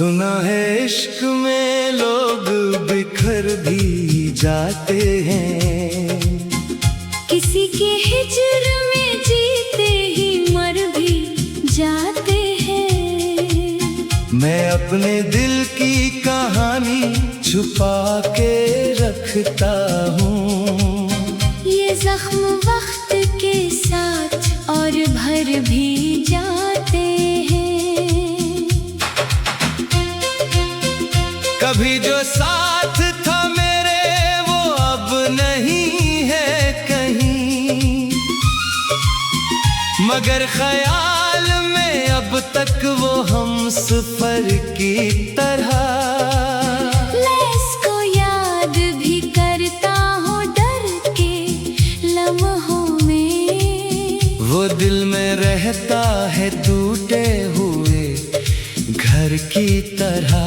सुना है इश्क में लोग बिखर भी जाते हैं, किसी के हिजर में जीते ही मर भी जाते हैं। मैं अपने दिल की कहानी छुपा के रखता हूँ, ये जख्म वक्त के साथ और भर भी जाते हैं। कभी जो साथ था मेरे वो अब नहीं है कहीं, मगर ख्याल में अब तक वो हम सफर की तरह मैं इसको याद भी करता हूँ डर के लम्हों में। वो दिल में रहता है टूटे हुए घर की तरह।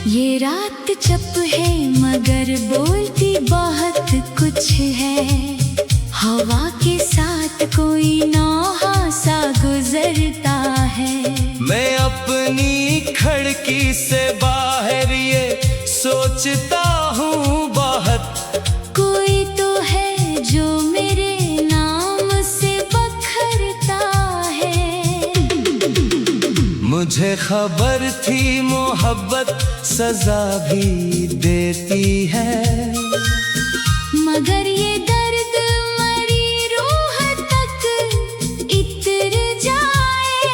ये रात चुप है मगर बोलती बहुत कुछ है, हवा के साथ कोई नौहा सा गुजरता है। मैं अपनी खिड़की से बाहर ये सोचता हूँ बहुत, कोई तो है जो मेरे नाम से बखरता है। मुझे खबर थी मोहब्बत सजा भी देती है, मगर ये दर्द मरी रूह तक इतर जाए,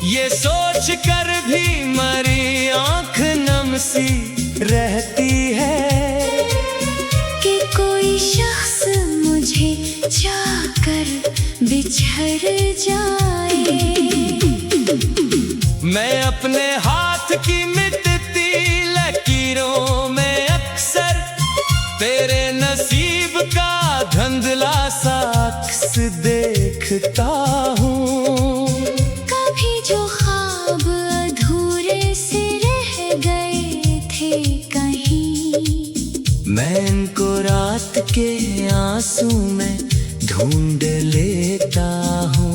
ये सोच कर भी मरी आंख नम सी रहती है कि कोई शख्स मुझे चाहकर बिछड़ जाए। मैं अपने हाथ की मिटती लकीरों में अक्सर तेरे नसीब का धुंधला सा अक्स देखता हूँ। कभी जो ख्वाब अधूरे से रह गए थे कहीं, मैं इनको रात के आंसू में ढूंढ लेता हूँ।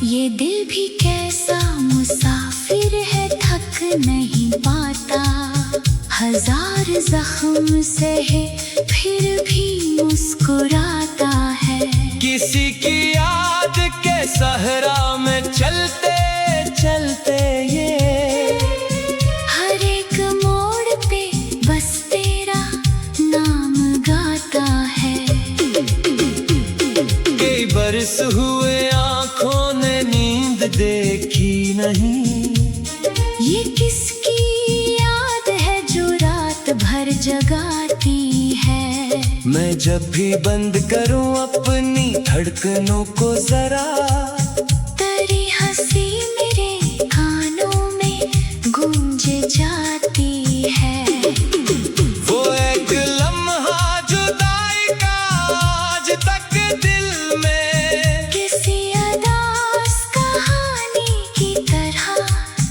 ये दिल भी कैसा मुसाफिर है, थक नहीं पाता, हजार जख्म सहे फिर भी मुस्कुराता है। किसी की याद के सहरा में चलते चलते ये हर एक मोड़ पे बस तेरा नाम गाता है। कई बरस हुए आंखों ने नींद देखी नहीं, ये किसकी याद है जो रात भर जगाती है। मैं जब भी बंद करूं अपनी धड़कनों को जरा, तेरी हंसी मेरे कानों में गूंज जाती है। वो एक लम्हा जुदाई का आज तक दिल में किसी अदास कहानी की तरह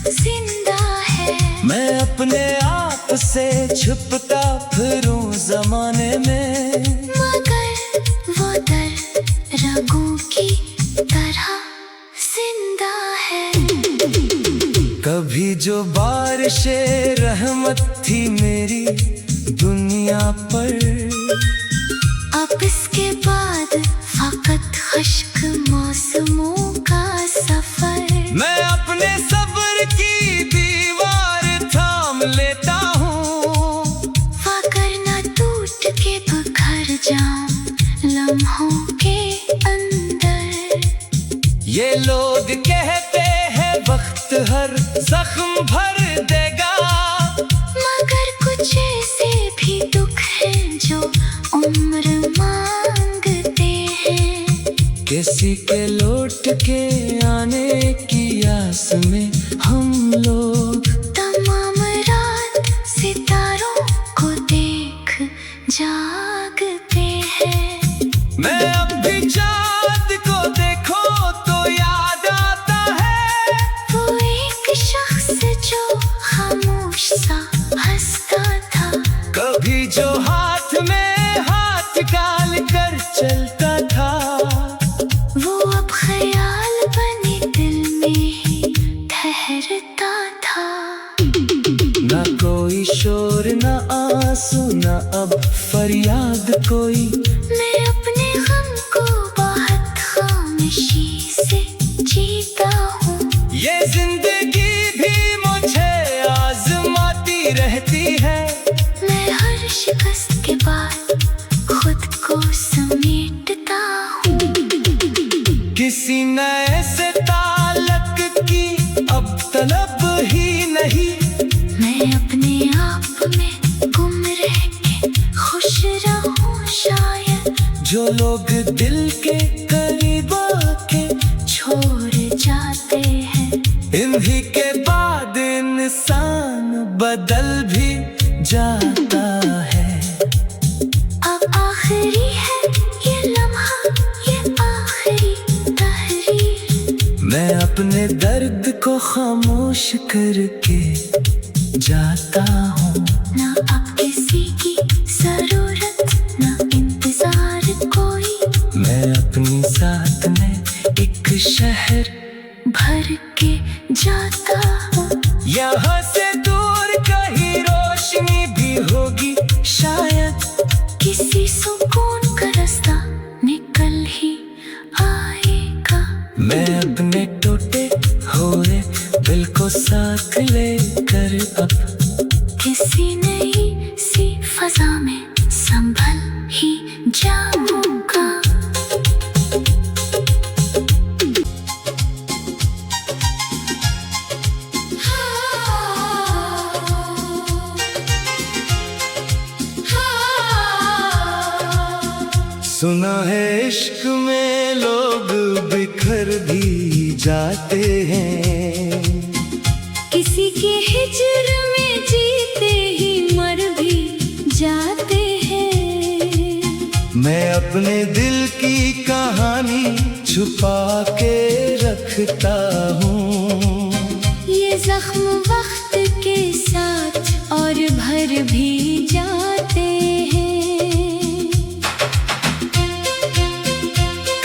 जिंदा है। मैं अपने आप से छुपता फिरूं जमाने में, मगर वो दर रगों की तरह जिंदा है। कभी जो बारिशे रहमत थी मेरी दुनिया पर, अब इसके बाद फकत खुश्क मौसमों का सफर। मैं अपने सब्र की दीवार थाम लेता हूँ, मगर न टूट के बिखर जाऊं लम्हों के अंदर। ये लोग कहते हैं वक्त हर जख्म भर देगा, मगर कुछ ऐसे भी दुख हैं जो उम्र मांगते हैं। किसी के लौट के आने की आस में हम लोग तमाम रात सितारों को देख जागते हैं। मैं अब भी चाँद को देखो तो याद आता है, वो एक शख्स जो खामोश सा हंसता था, कभी जो हाथ में हाथ किसी नए से ताल्लुक की अब तलब ही नहीं। मैं अपने आप में गुम रह के खुश रहूं शायद। जो लोग दिल के करीब आके छोड़ जाते हैं, इन्हीं के बाद इंसान बदल भी जाता है। अब आखिरी है ये लम्हा, ये आखिरी तहरीर। मैं अपने दर्द को खामोश करके जाता हूँ। ना अब किसी की जरूरत, ना इंतजार कोई। मैं अपनी साथ में एक शहर भर के जाता हूँ। यहाँ से दूर कहीं रोशनी भी होगी शायद। किसी सुकून का रास्ता निकल ही आएगा। मैं अपने टूटे हुए दिल को साथ लेकर अब किसी नई सी फजा में संभल ही जाऊंगा। सुना है इश्क में लोग बिखर भी जाते हैं। किसी के हिजर में जीते ही मर भी जाते हैं। मैं अपने दिल की कहानी छुपा के रखता हूँ। ये जख्म वक्त के साथ और भर भी जाते हैं।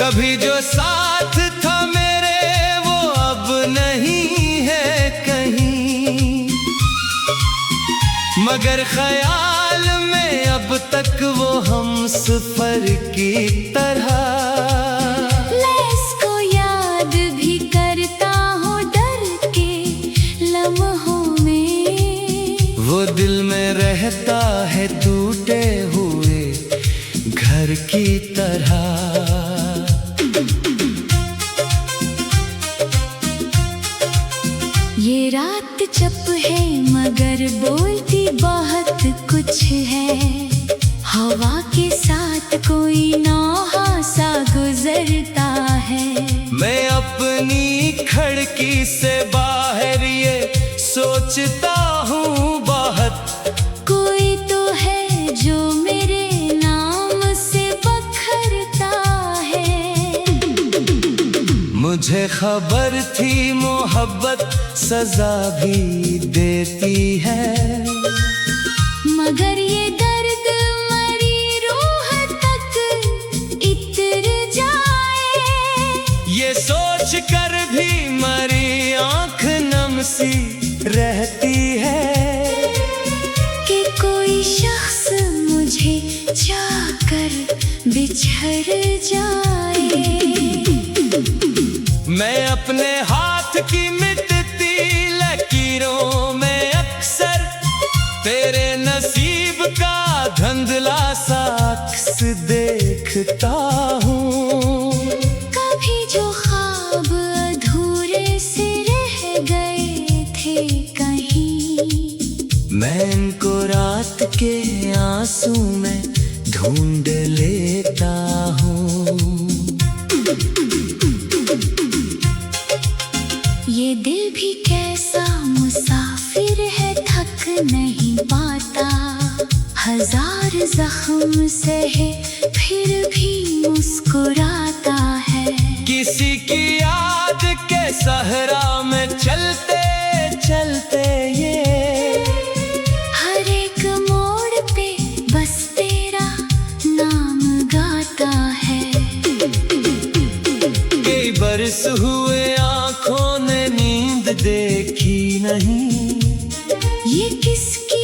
कभी जो साथ था मेरे वो अब नहीं है कहीं, मगर ख्याल में अब तक वो हम सफर की तरह। मैं इसको याद भी करता हूँ डर के लम्हों में। वो दिल में रहता है टूटे हुए घर की तरह। ये रात चुप है मगर बोलती बहुत कुछ है। हवा के साथ कोई नौहा सा गुजरता है। मैं अपनी खिड़की से बाहर ये सोचता हूँ बहुत। कोई तो है जो मेरे नाम से बखरता है। मुझे खबर थी मोहब्बत सजा भी देती है, मगर ये दर्द मरी रूह तक इतर जाए। ये सोच कर भी मरी आंख नम सी रहती है कि कोई शख्स मुझे चाहकर बिछड़ जाए। मैं अपने हाथ की मिटती लकीरों में अक्सर तेरे नसीब का धुंधला सा अक्स देखता हूँ। कभी जो ख्वाब अधूरे से रह गए थे कहीं, मैं इनको रात के आंसू में ढूंढ लेता हूँ। ये दिल भी कैसा मुसाफिर है, थक नहीं पाता। हजार जख्म सहे फिर भी मुस्कुराता है। किसी की याद के सहरा में चलते चलते ये हर एक मोड़ पे बस तेरा नाम गाता है। कई बरस हुए आंखों ने नींद देखी नहीं। ये किसकी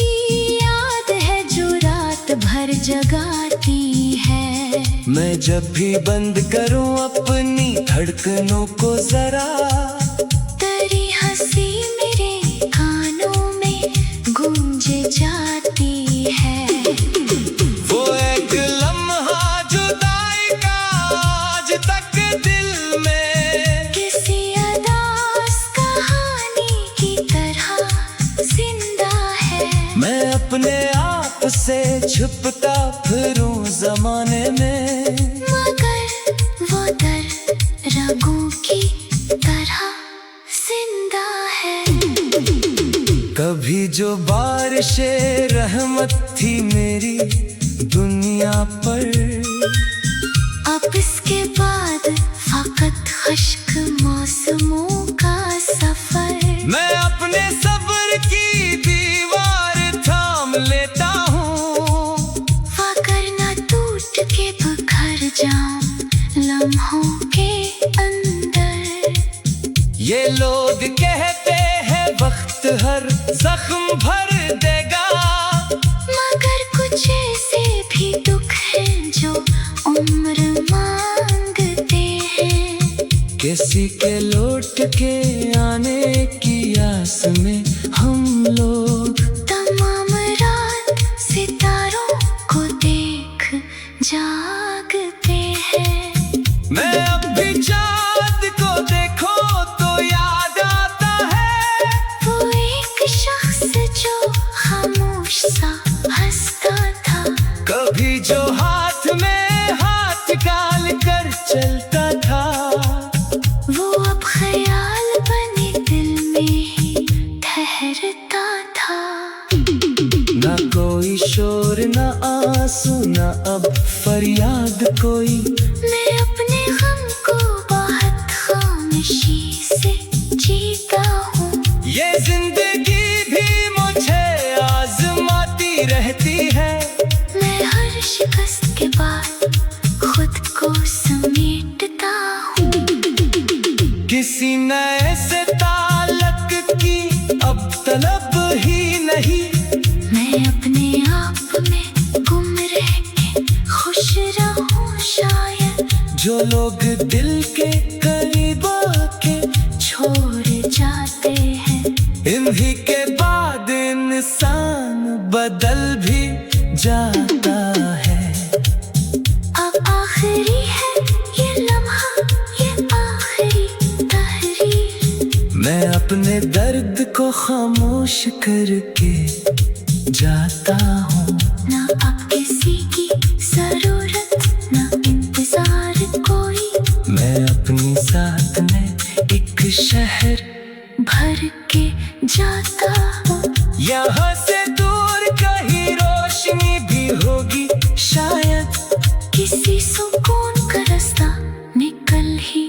याद है जो रात भर जगाती है। मैं जब भी बंद करूं अपनी धड़कनों को जरा, तेरी हंसी मेरे कानों में गूंज जाती है। वो एक लम्हा जुदाई का आज तक दिल में। किसी अदास कहानी की तरह जिंदा है। मैं अपने आप से छुपता फिरूं जमाने में, मगर वो दर रगों की तरह जिंदा है। कभी जो बारिशे रहमत थी मेरी दुनिया पर, अब इसके बाद फकत खुश्क मौसमों का सफर। मैं अपने सब्र की दीवार थाम लेता हूँ, मगर न टूट के बिखर जाऊं लम्हों के अंदर। ये लोग कहते हैं वक्त हर जख्म भर देगा, मगर कुछ ऐसे भी दुख हैं जो उम्र मांगते हैं। किसी के लौट के आने की आस में हम लोग तमाम रात सितारों को देख जागते हैं। मैं अब भी चाँद को देखो तो याद आता है, वो एक शख्स जो खामोश सा हंसता था। कभी जो हाथ में हाथ डाल कर चलता था। वो अब ख्याल बने दिल में ही ठहरता था। ना कोई शोर ना आंसू ना अब फरियाद कोई, मैं अपने गम को बहुत खामोशी से जीता हूँ। ये जिंदगी भी मुझे आजमाती रहती है। मैं हर शिकस्त के बाद खुद को समेटता हूँ। किसी नए से ताल्लुक की अब तलब ही नहीं, मैं अपने आप में गुम रह के खुश रहूं शायद। जो लोग दिल के करीब आके छोड़ जाते हैं, इन्हीं के बाद इंसान बदल भी जाता है। अब आखिरी है ये लम्हा, ये आखिरी तहरीर। मैं अपने दर्द को खामोश करके जाता हूँ। ना अब किसी की जरूरत ना इंतजार कोई, मैं अपनी साथ में एक शहर भर के जाता हूँ। यहाँ से दूर कहीं रोशनी भी होगी शायद, किसी सुकून का रास्ता निकल ही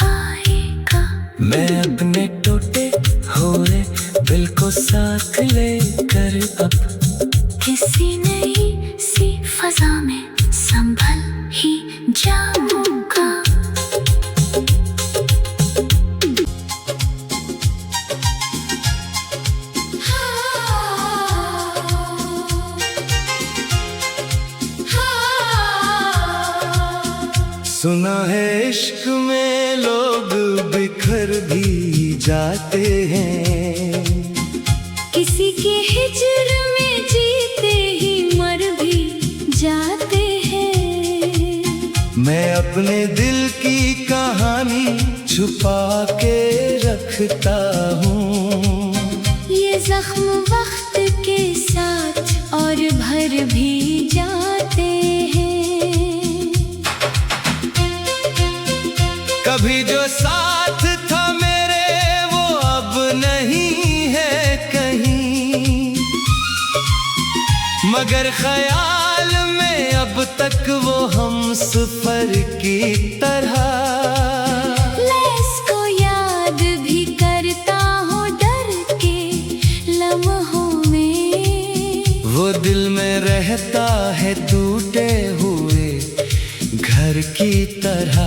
आएगा। मैं अपने टूटे हुए दिल को साथ लेकर अब किसी नई सी फजा में संभल ही जाऊंगा। सुना है इश्क में लोग बिखर भी जाते हैं, किसी के हिज्र में जीते ही मर भी जाते हैं। मैं अपने दिल की कहानी छुपा के रखता हूँ। ये जख्म वक्त के साथ और भर भी जाते हैं। कभी जो साथ था मेरे वो अब नहीं है कहीं, मगर ख्याल में अब तक वो हम सफर की तरह। मैं इसको याद भी करता हूँ डर के लम्हों में। वो दिल में रहता है टूटे हुए घर की तरह।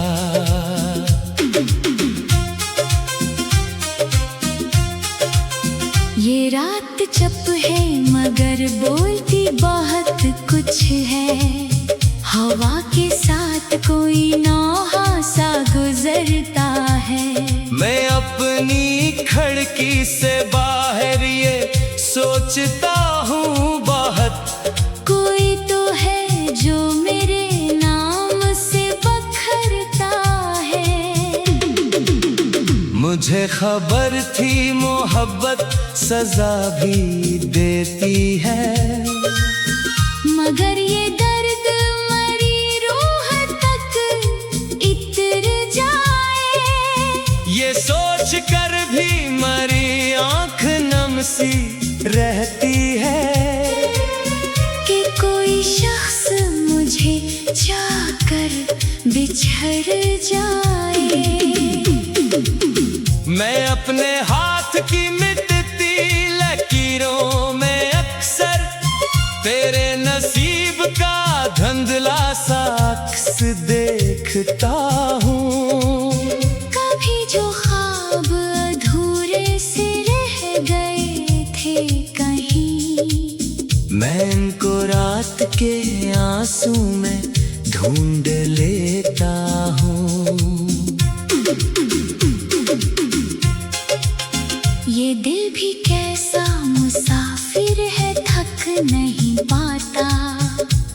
ये रात चुप है मगर बोलती बहुत कुछ है। हवा के साथ कोई नौहा सा गुजरता है। मैं अपनी खिड़की से बाहर ये सोचता हूँ बहुत, कोई तो है जो मेरे नाम से बखरता है। मुझे खबर थी मोहब्बत सजा भी देती है, मगर ये दर्द मरी रूह तक इतर जाए। ये सोच कर भी मरी आंख नम सी रहती है, कि कोई शख्स मुझे जाकर बिछड़ जाए। मैं अपने हाथ की मिटती लकीरों में अक्सर तेरे नसीब का धुंधला सा अक्स देखता हूँ। कभी जो ख्वाब अधूरे से रह गए थे कहीं, मैं इनको रात के आंसू में ढूंढ लेता हूँ। ये दिल भी कैसा मुसाफिर है, थक नहीं पाता।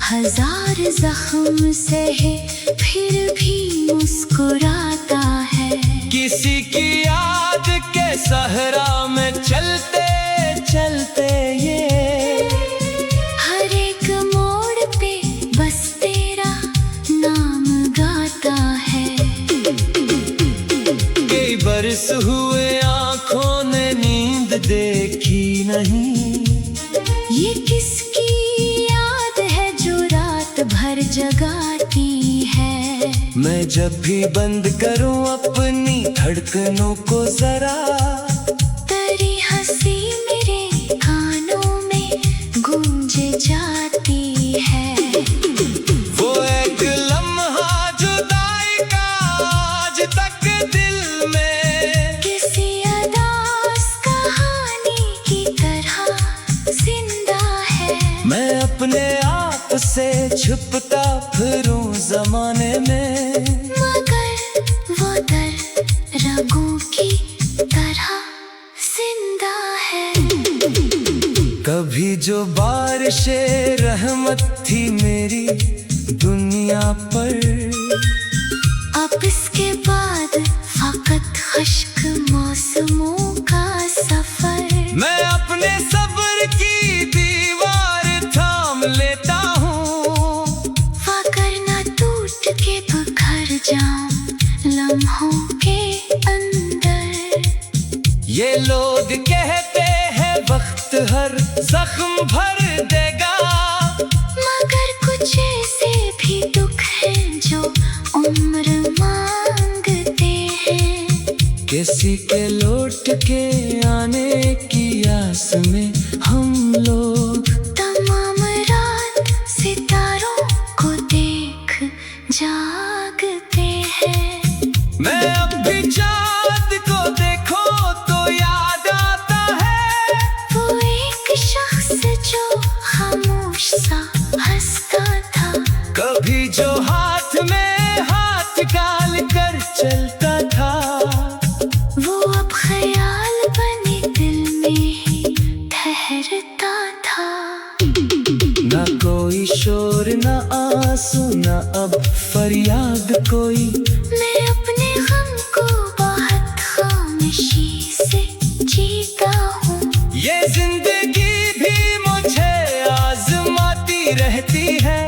हजार जख्म सहे फिर भी मुस्कुराता है। किसी की याद के सहरा में चलते चलते ये हर एक मोड़ पे बस तेरा नाम गाता है। कई बरस हुए आंखों ने नींद देखी नहीं, ये किसकी याद है जो रात भर जगाती है। मैं जब भी बंद करूं अपनी धड़कनों को जरा, तेरी हंसी मेरे कानों में गूंज जाती है। वो एक लम्हा जुदाई का आज तक दिल में किसी अदास कहानी की तरह जिंदा है। मैं अपने आप से छुपता फिरूं जमाने में, मगर वो दर रगों की तरह जिंदा है। कभी जो बारिशे रहमत थी मेरी दुनिया पर, अब इसके बाद फकत खुश्क मौसमों का सफर। मैं अपने सब्र की दीवार थाम लेता हूँ, वरना टूट के बिखर जाऊं लम्हों के अंदर। ये लोग कहते हैं वक्त हर जख्म भर देगा, मगर कुछ ऐसे भी दुख हैं जो उम्र मांगते हैं। किसी के लौट के आने की आस में हम लोग तमाम रात सितारों को देख जागते हैं। मैं अब भी चाँद को देखो तो याद आता है, वो एक शख्स जो खामोश सा हंसता था। कभी जो हाथ में हाथ डाल कर चलता था, वो अब ख्याल बने दिल में ही ठहरता था। ना कोई शोर ना आंसू ना अब फरियाद कोई, मैं अपने गम को बहुत खामोशी से जीता हूँ। ये जिंदगी भी मुझे आजमाती रहती है।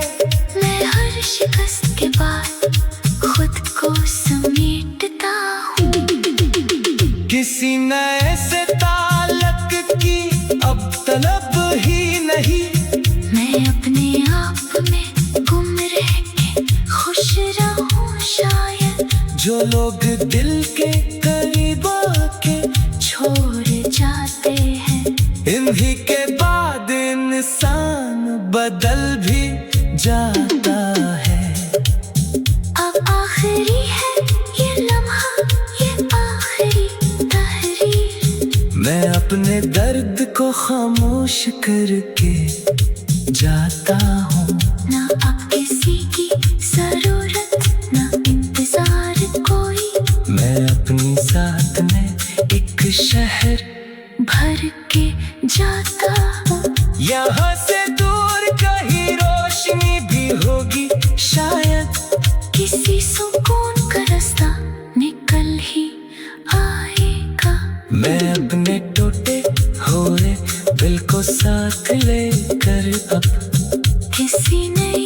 मैं हर शिकस्त के बाद खुद को समेटता हूँ। किसी नए से ताल्लुक की अब तलब ही नहीं, मैं अपने आप में गुम रह के खुश रहूं शायद। जो लोग दिल के करीब आके छोड़ जाते हैं, इन्हीं के बाद इंसान बदल भी जाता है। अब आखिरी है ये लम्हा, ये आखिरी तहरीर। मैं अपने दर्द को खामोश करके जाता हूँ। ना अब किसी की जरूरत ना इंतजार कोई, मैं अपनी साथ में एक शहर भर के जाता हूँ। यहाँ से दूर कहीं रोशनी भी होगी शायद, किसी सुकून का रास्ता निकल ही आए। मैं अपने टूटे हुए दिल को साथ लेकर अब किसी नई